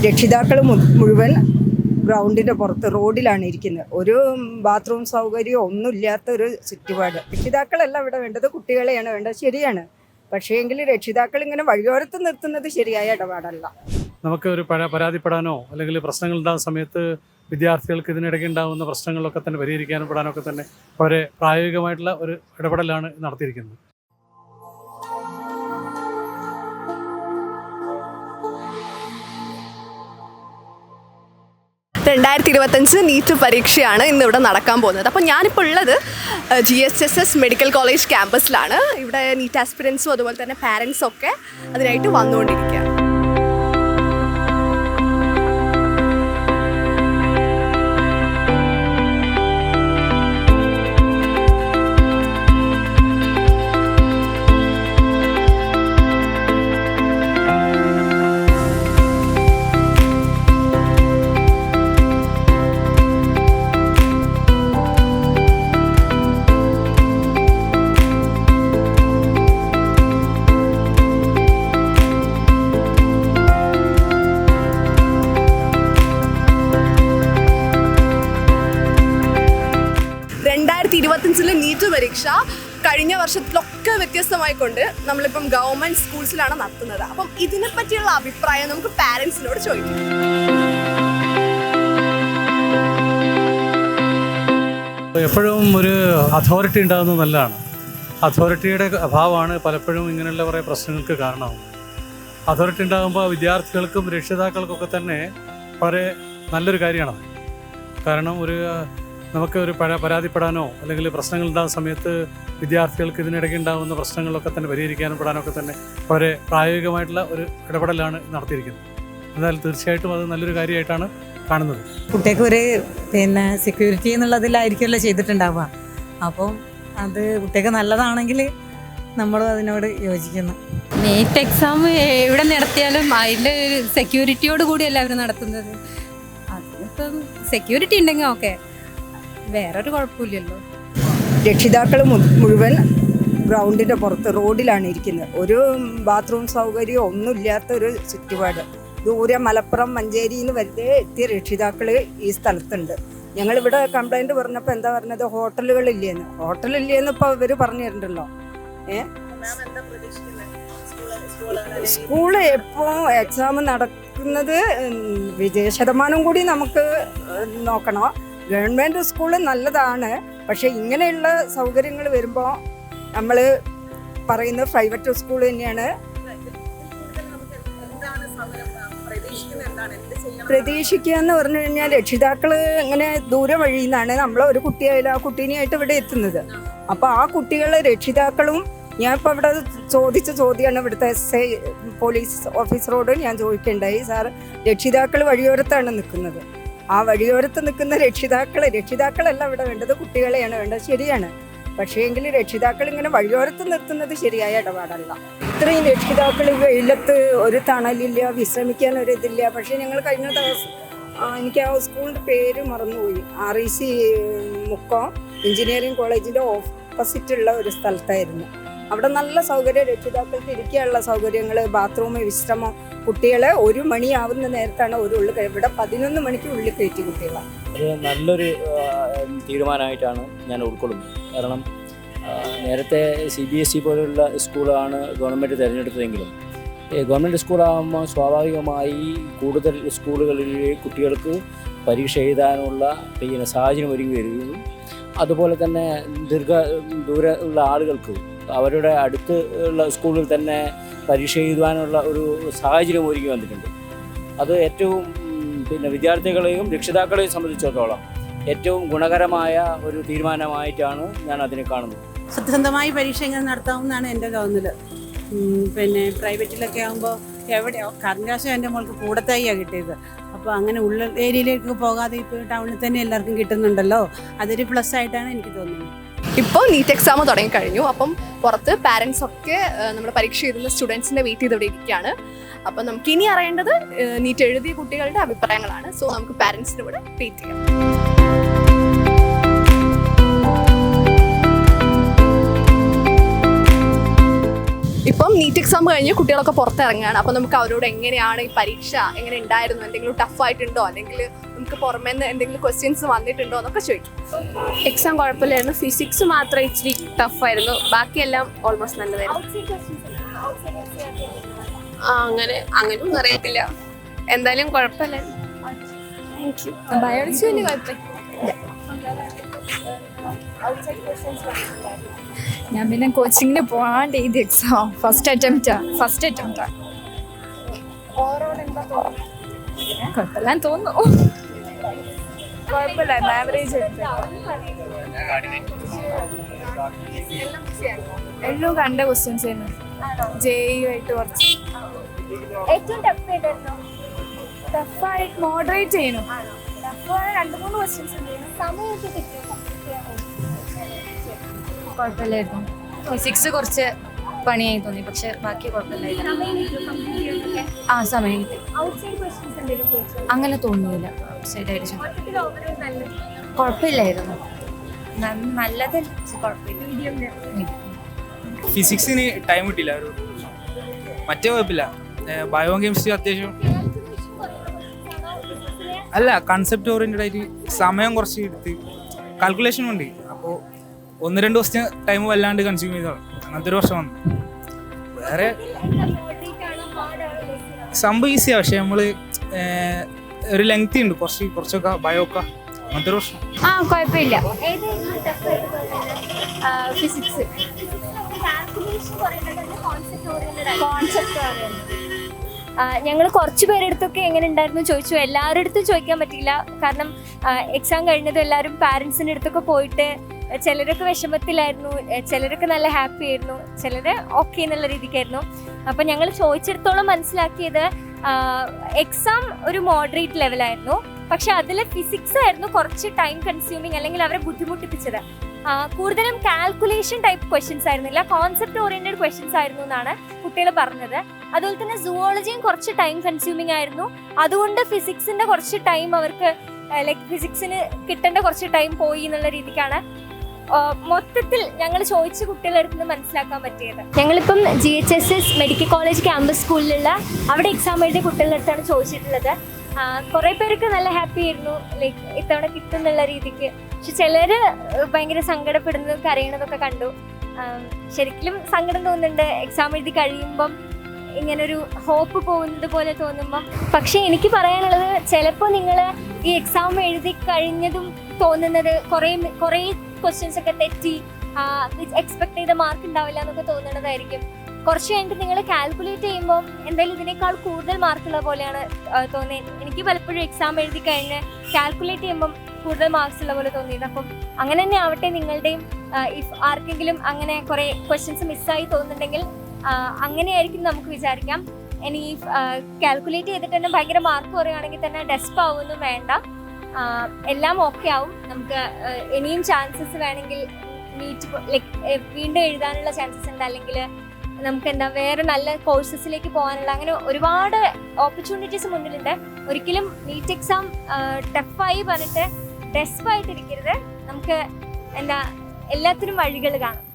രക്ഷിതാക്കൾ മുഴുവൻ ഗ്രൗണ്ടിൻ്റെ പുറത്ത് റോഡിലാണ് ഇരിക്കുന്നത്. ഒരു ബാത്റൂം സൗകര്യം ഒന്നുമില്ലാത്ത ഒരു ചുറ്റുപാട്. രക്ഷിതാക്കളല്ല ഇവിടെ വേണ്ടത്, കുട്ടികളെയാണ് വേണ്ടത്. ശരിയാണ്, പക്ഷേ എങ്കിൽ രക്ഷിതാക്കൾ ഇങ്ങനെ വഴിയോരത്ത് നിർത്തുന്നത് ശരിയായ ഇടപാടല്ല. നമുക്ക് ഒരു പരാതിപ്പെടാനോ അല്ലെങ്കിൽ പ്രശ്നങ്ങൾ ഉണ്ടാകുന്ന സമയത്ത് വിദ്യാർത്ഥികൾക്ക് ഇതിനിടയ്ക്ക് ഉണ്ടാകുന്ന പ്രശ്നങ്ങളൊക്കെ തന്നെ പരിഹരിക്കാനും പെടാനൊക്കെ തന്നെ വളരെ പ്രായോഗികമായിട്ടുള്ള ഒരു ഇടപെടലാണ് നടത്തിയിരിക്കുന്നത്. നീറ്റ് പരീക്ഷയാണ് ഇന്നിവിടെ നടക്കാൻ പോകുന്നത്. അപ്പോൾ ഞാനിപ്പോൾ ഉള്ളത് GSSS മെഡിക്കൽ കോളേജ് ക്യാമ്പസിലാണ്. ഇവിടെ നീറ്റ് ആസ്പിരൻസും അതുപോലെ തന്നെ പാരൻസും ഒക്കെ അതിനായിട്ട് വന്നുകൊണ്ടിരിക്കുകയാണ്. നീറ്റ് പരീക്ഷ കഴിഞ്ഞ വർഷത്തിലൊക്കെ വ്യത്യസ്തമായിക്കൊണ്ട് നമ്മളിപ്പം ഗവൺമെന്റ് സ്കൂൾസിലാണ് നടത്തുന്നത്. അപ്പം ഇതിനെ പറ്റിയുള്ള അഭിപ്രായം നമുക്ക് പാരൻസിനോട് ചോദിക്കാം. എപ്പോഴും ഒരു അതോറിറ്റി ഉണ്ടാകുന്നത് നല്ലതാണ്. അതോറിറ്റിയുടെ അഭാവമാണ് പലപ്പോഴും ഇങ്ങനെയുള്ള കുറേ പ്രശ്നങ്ങൾക്ക് കാരണമാകുന്നത്. അതോറിറ്റി ഉണ്ടാകുമ്പോൾ വിദ്യാർത്ഥികൾക്കും രക്ഷിതാക്കൾക്കൊക്കെ തന്നെ വളരെ നല്ലൊരു കാര്യമാണ്. കാരണം നമുക്ക് ഒരു പരാതിപ്പെടാനോ അല്ലെങ്കിൽ പ്രശ്നങ്ങൾ ഉണ്ടാകുന്ന സമയത്ത് വിദ്യാർത്ഥികൾക്ക് ഇതിനിടയ്ക്ക് ഉണ്ടാകുന്ന പ്രശ്നങ്ങളൊക്കെ തന്നെ പരിഹരിക്കാനും പെടാനൊക്കെ തന്നെ വളരെ പ്രായോഗികമായിട്ടുള്ള ഒരു ഇടപെടലാണ് നടത്തിയിരിക്കുന്നത്. എന്നാൽ തീർച്ചയായിട്ടും അത് നല്ലൊരു കാര്യമായിട്ടാണ് കാണുന്നത്. കുട്ടികൾക്ക് ഒരു സെക്യൂരിറ്റി എന്നുള്ളതിലായിരിക്കുമല്ലോ ചെയ്തിട്ടുണ്ടാവുക. അപ്പം അത് കുട്ടികൾക്ക് നല്ലതാണെങ്കിൽ നമ്മളും അതിനോട് യോജിക്കുന്നു. നീറ്റ് എക്സാം എവിടെ നടത്തിയാലും അതിൻ്റെ സെക്യൂരിറ്റിയോട് കൂടിയല്ല അവർ നടത്തുന്നത്. അതിപ്പം സെക്യൂരിറ്റി ഉണ്ടെങ്കിൽ ഓക്കെ, വേറൊരു കുഴപ്പമില്ലല്ലോ. രക്ഷിതാക്കൾ മുഴുവൻ ഗ്രൗണ്ടിൻ്റെ പുറത്ത് റോഡിലാണ് ഇരിക്കുന്നത്. ഒരു ബാത്റൂം സൗകര്യം ഒന്നുമില്ലാത്ത ഒരു ചുറ്റുപാട്. ദൂരെ മലപ്പുറം മഞ്ചേരിയിൽ നിന്ന് വെറുതെ എത്തിയ രക്ഷിതാക്കൾ ഈ സ്ഥലത്തുണ്ട്. ഞങ്ങളിവിടെ കംപ്ലൈൻറ്റ് പറഞ്ഞപ്പോൾ എന്താ പറഞ്ഞത്, ഹോട്ടലില്ലേന്ന് ഇപ്പോൾ ഇവർ പറഞ്ഞു തരണ്ടല്ലോ. സ്കൂള് എപ്പോൾ എക്സാം നടക്കുന്നത് വിജയ ശതമാനം കൂടി നമുക്ക് നോക്കണം. ഗവൺമെൻറ് സ്കൂള് നല്ലതാണ്, പക്ഷെ ഇങ്ങനെയുള്ള സൗകര്യങ്ങൾ വരുമ്പോൾ നമ്മൾ പറയുന്നത് പ്രൈവറ്റ് സ്കൂൾ തന്നെയാണ്. പ്രതീക്ഷിക്കുക എന്ന് പറഞ്ഞു കഴിഞ്ഞാൽ രക്ഷിതാക്കൾ ഇങ്ങനെ ദൂരെ വഴിയിൽ നിന്നാണ് നമ്മൾ ഒരു കുട്ടിയായാലും ആ കുട്ടീനെയായിട്ട് ഇവിടെ എത്തുന്നത്. അപ്പോൾ ആ കുട്ടികളെ രക്ഷിതാക്കളും, ഞാൻ ഇപ്പോൾ ഇവിടെ ചോദിച്ച ചോദ്യമാണ് ഇവിടുത്തെ SI പോലീസ് ഓഫീസറോട് ഞാൻ ചോദിക്കേണ്ടായി. സാർ, രക്ഷിതാക്കൾ വഴിയോരത്താണ് നിൽക്കുന്നത്. ആ വഴിയോരത്ത് നിൽക്കുന്ന രക്ഷിതാക്കളല്ല ഇവിടെ വേണ്ടത്, കുട്ടികളെയാണ് വേണ്ടത്. ശരിയാണ്, പക്ഷേ എങ്കിൽ രക്ഷിതാക്കൾ ഇങ്ങനെ വഴിയോരത്ത് നിർത്തുന്നത് ശരിയായ ഇടപാടല്ല. ഇത്രയും രക്ഷിതാക്കൾ വെയിലത്ത് ഒരു തണലില്ല, വിശ്രമിക്കാൻ ഒരു ഇതില്ല. പക്ഷേ ഞങ്ങൾ കഴിഞ്ഞ ദിവസം, എനിക്ക് ആ സ്കൂളിൻ്റെ പേര് മറന്നുപോയി, REC മുക്കം എഞ്ചിനീയറിംഗ് കോളേജിൻ്റെ ഓപ്പോസിറ്റുള്ള ഒരു സ്ഥലത്തായിരുന്നു. അവിടെ നല്ല സൗകര്യം, രക്ഷിതാക്കൾക്ക് ഇരിക്കാനുള്ള സൗകര്യങ്ങൾ, ബാത്റൂം, വിശ്രമം. കുട്ടികളെ 1 മണിയാവുന്ന നേരത്താണ് ഒരു ഉള്ളിൽ, ഇവിടെ 11 മണിക്ക് ഉള്ളിൽ കയറ്റി കുട്ടികളാണ്. അത് നല്ലൊരു തീരുമാനമായിട്ടാണ് ഞാൻ ഉൾക്കൊള്ളുന്നത്. കാരണം നേരത്തെ CBSE പോലുള്ള സ്കൂളാണ് ഗവൺമെൻറ് തിരഞ്ഞെടുത്തതെങ്കിലും ഗവൺമെൻറ് സ്കൂളാകുമ്പോൾ സ്വാഭാവികമായി കൂടുതൽ സ്കൂളുകളിൽ കുട്ടികൾക്ക് പരീക്ഷ എഴുതാനുള്ള സാഹചര്യം ഒരുങ്ങി വരികയും അതുപോലെ തന്നെ ദൂരെ ഉള്ള ആളുകൾക്ക് അവരുടെ അടുത്ത് ഉള്ള സ്കൂളിൽ തന്നെ പരീക്ഷ എഴുതുവാനുള്ള ഒരു സാഹചര്യം ഒരുങ്ങി വന്നിട്ടുണ്ട്. അത് ഏറ്റവും വിദ്യാർത്ഥികളെയും രക്ഷിതാക്കളെയും സംബന്ധിച്ചിടത്തോളം ഏറ്റവും ഗുണകരമായ ഒരു തീരുമാനമായിട്ടാണ് ഞാൻ അതിനെ കാണുന്നത്. സത്യസന്ധമായി പരീക്ഷ എങ്ങനെ നടത്താമെന്നാണ് എൻ്റെ തോന്നല്. പ്രൈവറ്റിലൊക്കെ ആകുമ്പോൾ എവിടെയോ കറൻകാശം എൻ്റെ മോൾക്ക് കൂടത്തായിയാണ് കിട്ടിയത്. അപ്പോൾ അങ്ങനെ ഉള്ള ഏരിയയിലേക്ക് പോകാതെ ഇപ്പോൾ ടൗണിൽ തന്നെ എല്ലാവർക്കും കിട്ടുന്നുണ്ടല്ലോ, അതൊരു പ്ലസ് ആയിട്ടാണ് എനിക്ക് തോന്നുന്നത്. ഇപ്പോൾ നീറ്റ് എക്സാം തുടങ്ങിക്കഴിഞ്ഞു. അപ്പം പുറത്ത് പാരൻസ് ഒക്കെ നമ്മുടെ പരീക്ഷ എഴുതുന്ന സ്റ്റുഡൻസിൻ്റെ വെയിറ്റ് ചെയ്ത് ഇവിടെ ഇരിക്കുകയാണ്. അപ്പം നമുക്ക് ഇനി അറിയേണ്ടത് നീറ്റ് എഴുതിയ കുട്ടികളുടെ അഭിപ്രായങ്ങളാണ്. സോ നമുക്ക് പാരൻസിന് ഇവിടെ വെയിറ്റ് ചെയ്യാം. ഇപ്പം നീറ്റ് എക്സാം കഴിഞ്ഞ് കുട്ടികളൊക്കെ പുറത്തിറങ്ങുകയാണ്. അപ്പം നമുക്ക് അവരോട് എങ്ങനെയാണ് ഈ പരീക്ഷ എങ്ങനെ ഉണ്ടായിരുന്നു, എന്തെങ്കിലും ടഫായിട്ടുണ്ടോ, അല്ലെങ്കിൽ നമുക്ക് പുറമേ നിന്ന് എന്തെങ്കിലും ക്വസ്റ്റ്യൻസ് വന്നിട്ടുണ്ടോ എന്നൊക്കെ ചോദിക്കും. എക്സാം കുഴപ്പമില്ലായിരുന്നു. ഫിസിക്സ് മാത്രം ഇച്ചിരി ടഫായിരുന്നു, ബാക്കിയെല്ലാം ഓൾമോസ്റ്റ് നല്ലതായിരുന്നു. അങ്ങനെയൊന്നും അറിയത്തില്ല, എന്തായാലും കുഴപ്പമില്ലായിരുന്നു. Thank you. ബയോളജി വലിയ കുഴപ്പമില്ല. ഞാൻ പിന്നെ കോച്ചിങ്ങിന് പോകാണ്ട് എഴുതി എക്സാം ഫസ്റ്റ് അറ്റംപ്റ്റാ. കുഴപ്പമില്ലാന്ന് തോന്നുന്നു. കുഴപ്പമില്ലായിരുന്നു, ആവറേജ് എല്ലാം കണ്ട ക്വസ്റ്റ്യൻസ് ആയിരുന്നു. ജെയുമായിട്ട് കുറച്ച് ടഫായിട്ട് മോഡറേറ്റ് ചെയ്യണം. 2-3 ക്വസ്റ്റ്യൻസ് കുഴപ്പമില്ലായിരുന്നു. ഫിസിക്സ് കുറച്ച് പണിയായി തോന്നി, പക്ഷെ ബാക്കി കുഴപ്പമില്ലായിരുന്നു. സമയം കിട്ടി. അങ്ങനെ തോന്നിയില്ല. സൈഡായിട്ട് കുഴപ്പമില്ലായിരുന്നു. നല്ലത് കുഴപ്പമില്ല. ഫിസിക്സിന് ടൈം കിട്ടില്ല, മറ്റേ കുഴപ്പമില്ല. ബയോ കെമിസ്ട്രി അത്യാവശ്യം അല്ല, കൺസെപ്റ്റ് ഓറിയൻറ്റഡ് ആയിട്ട് സമയം കുറച്ച് എടുത്ത് കാൽക്കുലേഷൻ ഉണ്ട്. അപ്പോൾ 1-2 ദിവസത്തിന് ടൈം വല്ലാണ്ട് കൺസ്യൂം ചെയ്തതാണ്. അങ്ങനത്തെ ഒരു വർഷം വന്നു. വേറെ സംഭവം ഈസിയാണ്, പക്ഷെ നമ്മൾ ഒരു ലെങ്തി ഉണ്ട് കുറച്ചൊക്കെ ബയോ ഒക്കെ. അങ്ങനത്തെ ഒരു വർഷം കുഴപ്പമില്ല. ഫിസിക്സ് ഞങ്ങൾ കുറച്ച് പേരെടുത്തൊക്കെ എങ്ങനെ ഉണ്ടായിരുന്നു ചോദിച്ചു. എല്ലാവരുടെ അടുത്തും ചോദിക്കാൻ പറ്റില്ല, കാരണം എക്സാം കഴിഞ്ഞത് എല്ലാവരും പാരൻസിൻ്റെ അടുത്തൊക്കെ പോയിട്ട് ചിലരൊക്കെ വിഷമത്തിലായിരുന്നു, ചിലരൊക്കെ നല്ല ഹാപ്പി ആയിരുന്നു, ചിലർ ഓക്കെ എന്നുള്ള രീതിക്കായിരുന്നു. അപ്പം ഞങ്ങൾ ചോദിച്ചിടത്തോളം മനസ്സിലാക്കിയത് എക്സാം ഒരു മോഡറേറ്റ് ലെവലായിരുന്നു, പക്ഷെ അതിൽ ഫിസിക്സ് ആയിരുന്നു കുറച്ച് ടൈം കൺസ്യൂമിങ്, അല്ലെങ്കിൽ അവരെ ബുദ്ധിമുട്ടിപ്പിച്ചത്. കൂടുതലും കാൽക്കുലേഷൻ ടൈപ്പ് ക്വസ്റ്റ്യൻസ് ആയിരുന്നില്ല, കോൺസെപ്റ്റ് ഓറിയന്റഡ് ക്വസ്റ്റ്യൻസ് ആയിരുന്നു എന്നാണ് കുട്ടികൾ പറഞ്ഞത്. അതുപോലെ തന്നെ സുവോളജിയും കുറച്ച് ടൈം കൺസ്യൂമിങ് ആയിരുന്നു, അതുകൊണ്ട് ഫിസിക്സിന്റെ കുറച്ച് ടൈം അവർക്ക് ലൈക്ക് ഫിസിക്സിന് കിട്ടേണ്ട കുറച്ച് ടൈം പോയി എന്നുള്ള രീതിക്കാണ് മൊത്തത്തിൽ ഞങ്ങൾ ചോദിച്ച കുട്ടികളുടെ അടുത്ത് നിന്ന് മനസ്സിലാക്കാൻ പറ്റിയത്. ഞങ്ങളിപ്പം GHSS മെഡിക്കൽ കോളേജ് ക്യാമ്പസ് സ്കൂളിലുള്ള അവിടെ എക്സാം എഴുതിയ കുട്ടികളുടെ അടുത്താണ് ചോദിച്ചിട്ടുള്ളത്. കുറേ പേർക്ക് നല്ല ഹാപ്പി ആയിരുന്നു, ലൈക്ക് ഇത്തവണ കിട്ടും എന്നുള്ള രീതിക്ക്. പക്ഷെ ചിലർ ഭയങ്കര സങ്കടപ്പെടുന്നതും കരയണതൊക്കെ കണ്ടു. ശരിക്കും സങ്കടം തോന്നുന്നുണ്ട് എക്സാം എഴുതി കഴിയുമ്പം, ഇങ്ങനൊരു ഹോപ്പ് പോകുന്നത് പോലെ തോന്നുമ്പം. പക്ഷെ എനിക്ക് പറയാനുള്ളത്, ചിലപ്പോൾ നിങ്ങൾ ഈ എക്സാം എഴുതി കഴിഞ്ഞതും തോന്നുന്നത് കുറേ ക്വസ്റ്റ്യൻസ് ഒക്കെ തെറ്റി, എക്സ്പെക്ട് ചെയ്ത മാർക്ക് ഉണ്ടാവില്ല എന്നൊക്കെ തോന്നുന്നതായിരിക്കും. കുറച്ച് കഴിഞ്ഞിട്ട് നിങ്ങൾ കാൽക്കുലേറ്റ് ചെയ്യുമ്പോൾ എന്തായാലും ഇതിനേക്കാൾ കൂടുതൽ മാർക്കുള്ള പോലെയാണ് തോന്നിയത്. എനിക്ക് പലപ്പോഴും എക്സാം എഴുതി കഴിഞ്ഞ് കാൽക്കുലേറ്റ് ചെയ്യുമ്പം കൂടുതൽ മാർക്സ് ഉള്ള പോലെ തോന്നിയത്. അപ്പം അങ്ങനെ തന്നെ ആവട്ടെ നിങ്ങളുടെയും. ഇഫ് ആർക്കെങ്കിലും അങ്ങനെ കുറേ ക്വസ്റ്റ്യൻസ് മിസ്സായി തോന്നുന്നുണ്ടെങ്കിൽ അങ്ങനെയായിരിക്കും നമുക്ക് വിചാരിക്കാം. ഇനി കാൽക്കുലേറ്റ് ചെയ്തിട്ട് തന്നെ ഭയങ്കര മാർക്ക് കുറയുകയാണെങ്കിൽ തന്നെ ഡെസ്പ് ആവുമൊന്നും വേണ്ട, എല്ലാം ഓക്കെ ആവും. നമുക്ക് ഇനിയും ചാൻസസ് വേണമെങ്കിൽ വീണ്ടും എഴുതാനുള്ള ചാൻസസ് ഉണ്ട്, അല്ലെങ്കിൽ നമുക്ക് വേറെ നല്ല കോഴ്സസിലേക്ക് പോകാനുള്ള, അങ്ങനെ ഒരുപാട് ഓപ്പർച്യൂണിറ്റീസ് മുന്നിലുണ്ട്. ഒരിക്കലും നീറ്റ് എക്സാം ടഫായി പറഞ്ഞിട്ട് ഡെസ്പായിട്ടിരിക്കരുത്. നമുക്ക് എല്ലാത്തിനും വഴികൾ കാണും.